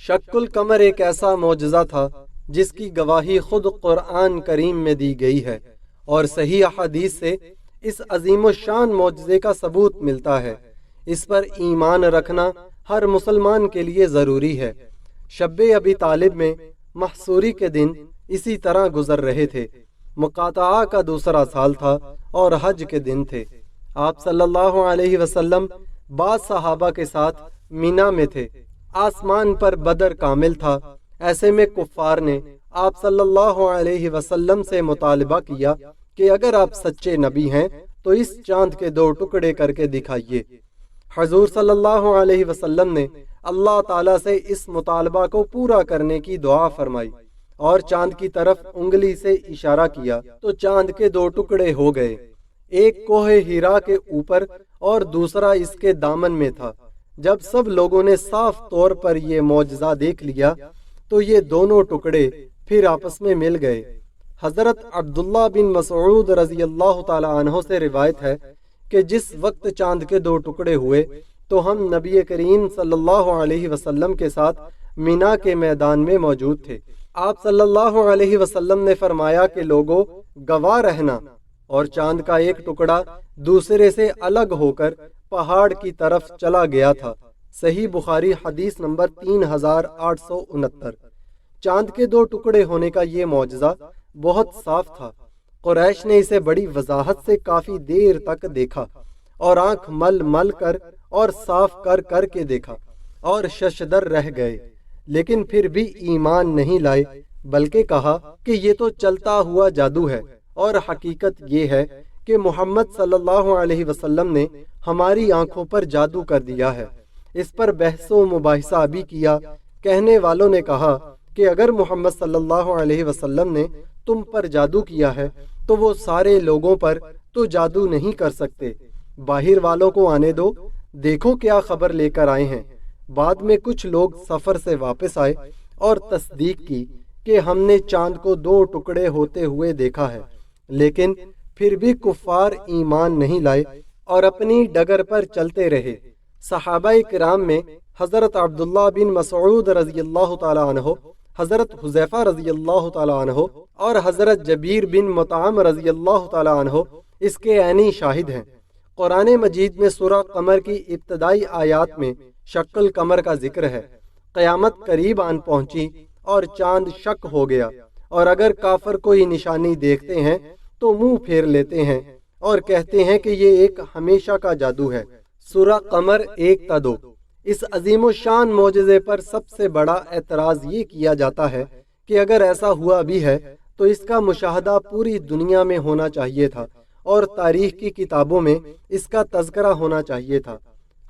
شق القمر ایک ایسا معجزہ تھا جس کی گواہی خود قرآن کریم میں دی گئی ہے، اور صحیح احادیث سے اس عظیم الشان معجزے کا ثبوت ملتا ہے۔ اس پر ایمان رکھنا ہر مسلمان کے لیے ضروری ہے۔ شب ابی طالب میں محصوری کے دن اسی طرح گزر رہے تھے۔ مقاطعہ کا دوسرا سال تھا اور حج کے دن تھے۔ آپ صلی اللہ علیہ وسلم بعض صحابہ کے ساتھ مینا میں تھے۔ آسمان پر بدر کامل تھا۔ ایسے میں کفار نے آپ صلی اللہ علیہ وسلم سے مطالبہ کیا کہ اگر آپ سچے نبی ہیں تو اس چاند کے 2 ٹکڑے کر کے دکھائیے۔ حضور صلی اللہ علیہ وسلم نے اللہ تعالیٰ سے اس مطالبہ کو پورا کرنے کی دعا فرمائی اور چاند کی طرف انگلی سے اشارہ کیا تو چاند کے 2 ٹکڑے ہو گئے، ایک کوہ ہیرا کے اوپر اور دوسرا اس کے دامن میں تھا۔ جب سب لوگوں نے صاف طور پر یہ معجزہ دیکھ لیا تو یہ دونوں ٹکڑے پھر آپس میں مل گئے۔ حضرت عبداللہ بن مسعود رضی اللہ تعالی عنہ سے روایت ہے کہ جس وقت چاند کے 2 ٹکڑے ہوئے تو ہم نبی کریم صلی اللہ علیہ وسلم کے ساتھ مینا کے میدان میں موجود تھے۔ آپ صلی اللہ علیہ وسلم نے فرمایا کہ لوگوں گواہ رہنا، اور چاند کا ایک ٹکڑا دوسرے سے الگ ہو کر پہاڑ کی طرف چلا گیا تھا۔ صحیح بخاری حدیث نمبر 3869۔ چاند کے 2 ٹکڑے ہونے کا یہ معجزہ بہت صاف تھا۔ قریش نے اسے بڑی وضاحت سے کافی دیر تک دیکھا اور آنکھ مل مل کر اور صاف کر کر کے دیکھا اور ششدر رہ گئے، لیکن پھر بھی ایمان نہیں لائے، بلکہ کہا کہ یہ تو چلتا ہوا جادو ہے، اور حقیقت یہ ہے کہ محمد صلی اللہ علیہ وسلم نے ہماری آنکھوں پر جادو کر دیا ہے۔ اس پر بحث و مباحثہ بھی کیا۔ کہنے والوں نے کہا کہ اگر محمد صلی اللہ علیہ وسلم نے تم پر جادو کیا ہے تو وہ سارے لوگوں پر تو جادو نہیں کر سکتے، باہر والوں کو آنے دو، دیکھو کیا خبر لے کر آئے ہیں۔ بعد میں کچھ لوگ سفر سے واپس آئے اور تصدیق کی کہ ہم نے چاند کو 2 ٹکڑے ہوتے ہوئے دیکھا ہے، لیکن پھر بھی کفار ایمان نہیں لائے اور اپنی ڈگر پر چلتے رہے۔ صحابہ کرام میں حضرت عبداللہ بن مسعود رضی اللہ تعالی عنہ، حضرت حذیفہ رضی اللہ تعالی عنہ اور حضرت جبیر بن مطعم رضی اللہ تعالی عنہ اس کے عینی شاہد ہیں۔ قرآن مجید میں سورہ قمر کی ابتدائی آیات میں شق القمر کا ذکر ہے۔ قیامت قریب آن پہنچی اور چاند شق ہو گیا، اور اگر کافر کوئی نشانی دیکھتے ہیں تو منہ پھیر لیتے ہیں اور کہتے ہیں کہ یہ ایک ہمیشہ کا جادو ہے۔ سورہ قمر 1-2۔ اس عظیم و شان معجزے پر سب سے بڑا اعتراض یہ کیا جاتا ہے کہ اگر ایسا ہوا بھی ہے تو اس کا مشاہدہ پوری دنیا میں ہونا چاہیے تھا اور تاریخ کی کتابوں میں اس کا تذکرہ ہونا چاہیے تھا۔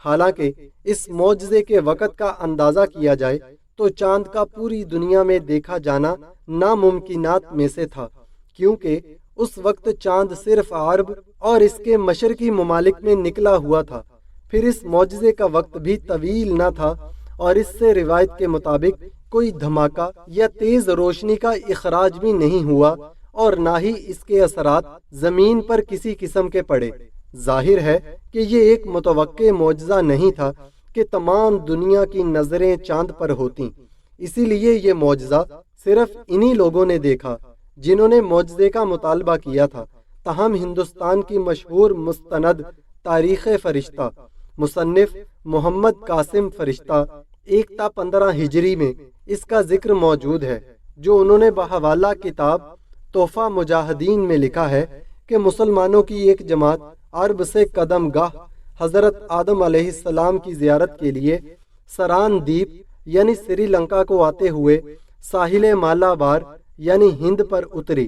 حالانکہ اس معجزے کے وقت کا اندازہ کیا جائے تو چاند کا پوری دنیا میں دیکھا جانا ناممکنات میں سے تھا، کیونکہ اس وقت چاند صرف عرب اور اس کے مشرقی ممالک میں نکلا ہوا تھا۔ پھر اس معجزے کا وقت بھی طویل نہ تھا، اور اس سے روایت کے مطابق کوئی دھماکہ یا تیز روشنی کا اخراج بھی نہیں ہوا، اور نہ ہی اس کے اثرات زمین پر کسی قسم کے پڑے۔ ظاہر ہے کہ یہ ایک متوقع معجزہ نہیں تھا کہ تمام دنیا کی نظریں چاند پر ہوتیں، اسی لیے یہ معجزہ صرف انہی لوگوں نے دیکھا جنہوں نے معجزے کا مطالبہ کیا تھا۔ تاہم ہندوستان کی مشہور مستند تاریخ فرشتہ مصنف محمد قاسم فرشتہ 1 ہجری میں اس کا ذکر موجود ہے، جو انہوں نے بحوالہ کتاب تحفہ مجاہدین میں لکھا ہے کہ مسلمانوں کی ایک جماعت عرب سے قدم گاہ حضرت آدم علیہ السلام کی زیارت کے لیے سران دیپ یعنی سری لنکا کو آتے ہوئے ساحل مالابار یعنی ہند پر اتری۔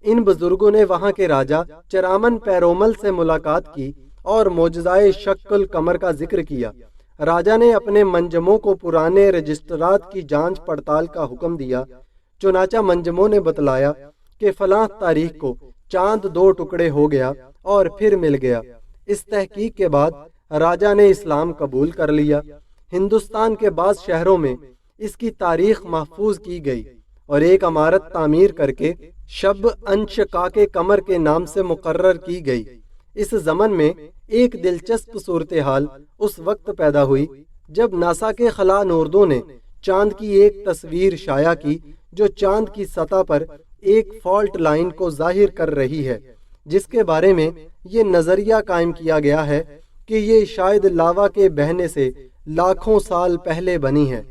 ان بزرگوں نے وہاں کے راجہ چرامن پیرومل سے ملاقات کی اور معجزۂ شق القمر کا ذکر کیا۔ راجہ نے اپنے منجموں کو پرانے رجسٹرات کی جانچ پڑتال کا حکم دیا۔ چنانچہ منجموں نے بتلایا کہ فلاں تاریخ کو چاند 2 ٹکڑے ہو گیا اور پھر مل گیا۔ اس تحقیق کے بعد راجہ نے اسلام قبول کر لیا۔ ہندوستان کے بعض شہروں میں اس کی تاریخ محفوظ کی گئی اور ایک عمارت تعمیر کر کے شب انشقاق قمر کے نام سے مقرر کی گئی۔ اس زمن میں ایک دلچسپ صورتحال اس وقت پیدا ہوئی جب ناسا کے خلا نوردوں نے چاند کی ایک تصویر شائع کی جو چاند کی سطح پر ایک فالٹ لائن کو ظاہر کر رہی ہے، جس کے بارے میں یہ نظریہ قائم کیا گیا ہے کہ یہ شاید لاوا کے بہنے سے لاکھوں سال پہلے بنی ہے۔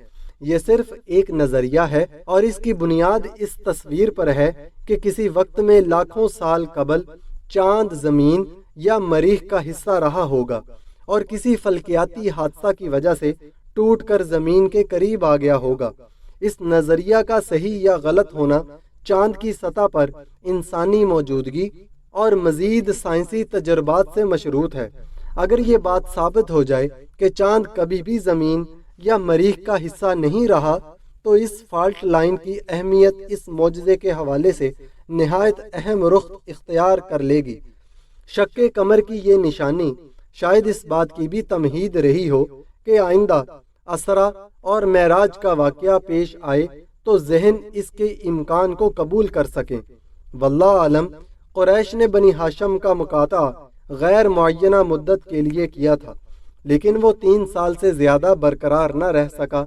یہ صرف ایک نظریہ ہے اور اس کی بنیاد اس تصویر پر ہے کہ کسی وقت میں لاکھوں سال قبل چاند زمین یا مریخ کا حصہ رہا ہوگا اور کسی فلکیاتی حادثہ کی وجہ سے ٹوٹ کر زمین کے قریب آ گیا ہوگا۔ اس نظریہ کا صحیح یا غلط ہونا چاند کی سطح پر انسانی موجودگی اور مزید سائنسی تجربات سے مشروط ہے۔ اگر یہ بات ثابت ہو جائے کہ چاند کبھی بھی زمین یا مریخ کا حصہ نہیں رہا تو اس فالٹ لائن کی اہمیت اس معجزے کے حوالے سے نہایت اہم رخ اختیار کر لے گی۔ شق قمر کی یہ نشانی شاید اس بات کی بھی تمہید رہی ہو کہ آئندہ اسرا اور معراج کا واقعہ پیش آئے تو ذہن اس کے امکان کو قبول کر سکیں۔ واللہ عالم، قریش نے بنی ہاشم کا مقاطعہ غیر معینہ مدت کے لیے کیا تھا، لیکن وہ 3 سال سے زیادہ برقرار نہ رہ سکا۔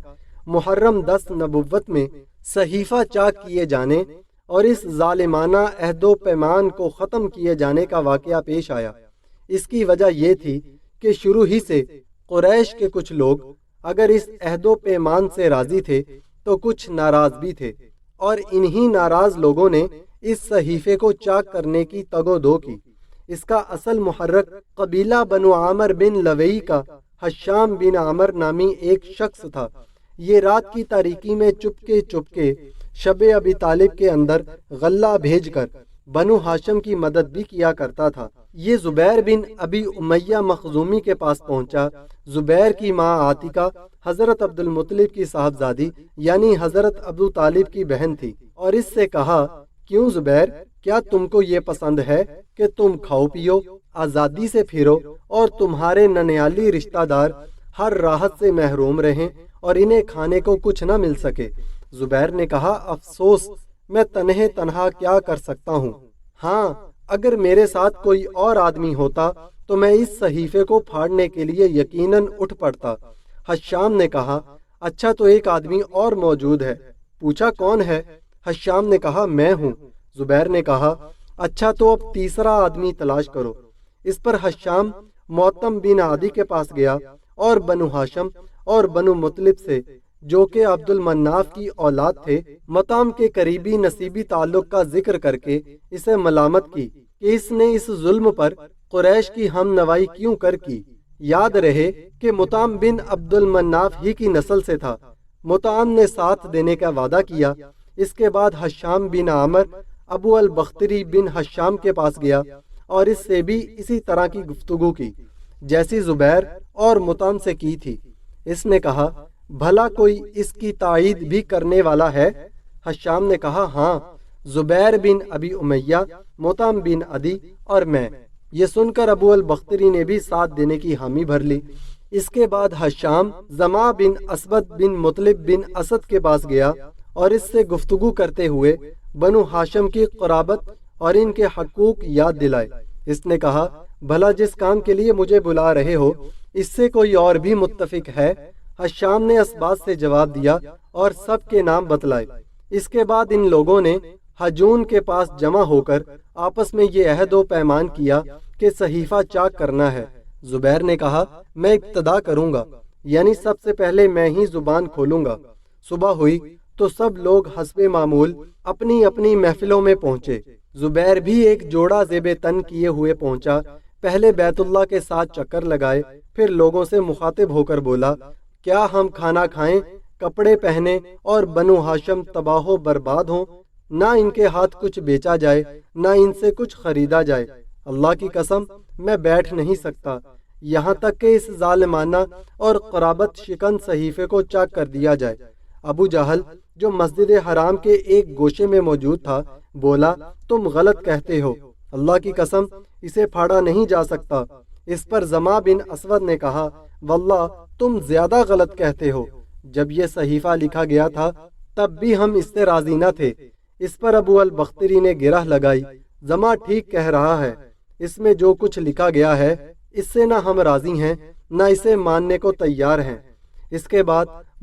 محرم 10 نبوت میں صحیفہ چاک کیے جانے اور اس ظالمانہ عہد و پیمان کو ختم کیے جانے کا واقعہ پیش آیا۔ اس کی وجہ یہ تھی کہ شروع ہی سے قریش کے کچھ لوگ اگر اس عہد و پیمان سے راضی تھے تو کچھ ناراض بھی تھے، اور انہی ناراض لوگوں نے اس صحیفے کو چاک کرنے کی تگ و دو کی۔ اس کا اصل محرک قبیلہ بنو عامر بن لوئی کا حشام بن عامر نامی ایک شخص تھا۔ یہ رات کی تاریکی میں چپکے شب ابی طالب کے اندر غلہ بھیج کر بنو ہاشم کی مدد بھی کیا کرتا تھا۔ یہ زبیر بن ابی امیہ مخزومی کے پاس پہنچا۔ زبیر کی ماں عاتکہ حضرت عبد المطلب کی صاحبزادی یعنی حضرت ابو طالب کی بہن تھی، اور اس سے کہا، کیوں زبیر، کیا تم کو یہ پسند ہے کہ تم کھاؤ پیو، آزادی سے پھرو اور تمہارے ننیالی رشتہ دار ہر راحت سے محروم رہیں اور انہیں کھانے کو کچھ نہ مل سکے؟ زبیر نے کہا، افسوس، میں تنہا کیا کر سکتا ہوں؟ ہاں، اگر میرے ساتھ کوئی اور آدمی ہوتا تو میں اس صحیفے کو پھاڑنے کے لیے یقیناً اٹھ پڑتا۔ حشام نے کہا، اچھا تو ایک آدمی اور موجود ہے۔ پوچھا، کون ہے؟ حشام نے کہا، میں ہوں۔ زبیر نے کہا، اچھا تو اب تیسرا آدمی تلاش کرو۔ اس پر حشام معتم بن عدی کے پاس گیا اور بنو ہاشم اور بنو مطلب سے، جو کہ عبد المناف کی اولاد تھے، مطعم کے قریبی نصیبی تعلق کا ذکر کر کے اسے ملامت کی کہ اس نے اس ظلم پر قریش کی ہم نوائی کیوں کر کی۔ یاد رہے کہ مطعم بن عبد المناف ہی کی نسل سے تھا۔ مطعم نے ساتھ دینے کا وعدہ کیا۔ اس کے بعد حشام بن عامر ابو البختری بن حشام کے پاس گیا اور اس سے بھی اسی طرح کی گفتگو کی جیسی زبیر اور مطعم سے کی تھی۔ اس نے کہا، بھلا کوئی اس کی تائید بھی کرنے والا ہے؟ حشام نے کہا، ہاں، زبیر بن ابی امیہ، مطعم بن عدی اور میں۔ یہ سن کر ابو البختری نے بھی ساتھ دینے کی حامی بھر لی۔ اس کے بعد حشام زما بن اسبد بن مطلب بن اسد کے پاس گیا اور اس سے گفتگو کرتے ہوئے بنو ہاشم کی قرابت اور ان کے حقوق یاد دلائے۔ اس نے کہا، بھلا جس کام کے لیے مجھے بلا رہے ہو اس سے کوئی اور بھی متفق ہے؟ حشام نے اسبات سے جواب دیا اور سب کے نام بتلائے۔ اس کے بعد ان لوگوں نے حجون کے پاس جمع ہو کر آپس میں یہ عہد و پیمان کیا کہ صحیفہ چاک کرنا ہے۔ زبیر نے کہا، میں ابتدا کروں گا، یعنی سب سے پہلے میں ہی زبان کھولوں گا۔ صبح ہوئی تو سب لوگ حسب معمول اپنی اپنی محفلوں میں پہنچے۔ زبیر بھی ایک جوڑا زیب تن کیے ہوئے پہنچا۔ پہلے بیت اللہ کے ساتھ چکر لگائے، پھر لوگوں سے مخاطب ہو کر بولا، کیا ہم کھانا کھائیں، کپڑے پہنے اور بنو ہاشم تباہ و برباد ہوں؟ نہ ان کے ہاتھ کچھ بیچا جائے، نہ ان سے کچھ خریدا جائے۔ اللہ کی قسم، میں بیٹھ نہیں سکتا یہاں تک کہ اس ظالمانہ اور قرابت شکن صحیفے کو چاک کر دیا جائے۔ ابو جہل، جو مسجد حرام کے ایک گوشے میں موجود تھا، بولا، تم غلط کہتے ہو، اللہ کی قسم اسے پھاڑا نہیں جا سکتا۔ اس پر زما بن اسود نے کہا، واللہ تم زیادہ غلط کہتے ہو، جب یہ صحیفہ لکھا گیا تھا تب بھی ہم اس سے راضی نہ تھے۔ اس پر ابو البختری نے گرہ لگائی، زما ٹھیک کہہ رہا ہے، اس میں جو کچھ لکھا گیا ہے اس سے نہ ہم راضی ہیں نہ اسے ماننے کو تیار ہیں۔ اس کے بعد